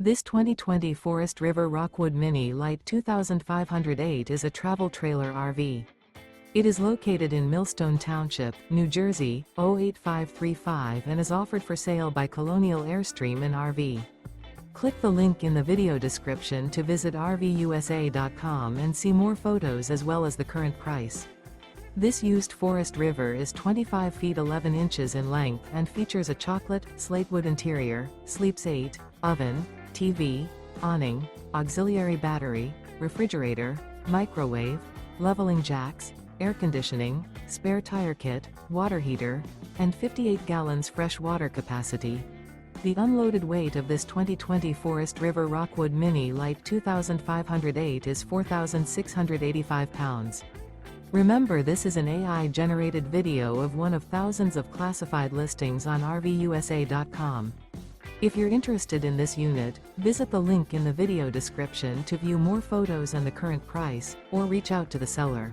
This 2020 Forest River Rockwood Mini Lite 2508 is a travel trailer RV. It is located in Millstone Township, New Jersey, 08535 and is offered for sale by Colonial Airstream RV. Click the link in the video description to visit RVUSA.com and see more photos as well as the current price. This used Forest River is 25 feet 11 inches in length and features a chocolate, Slatewood interior, sleeps 8, oven, TV, awning, auxiliary battery, refrigerator, microwave, leveling jacks, air conditioning, spare tire kit, water heater, and 58 gallons fresh water capacity. The unloaded weight of this 2020 Forest River Rockwood Mini Lite 2508 is 4,685 pounds. Remember, this is an AI-generated video of one of thousands of classified listings on RVUSA.com. If you're interested in this unit, visit the link in the video description to view more photos and the current price, or reach out to the seller.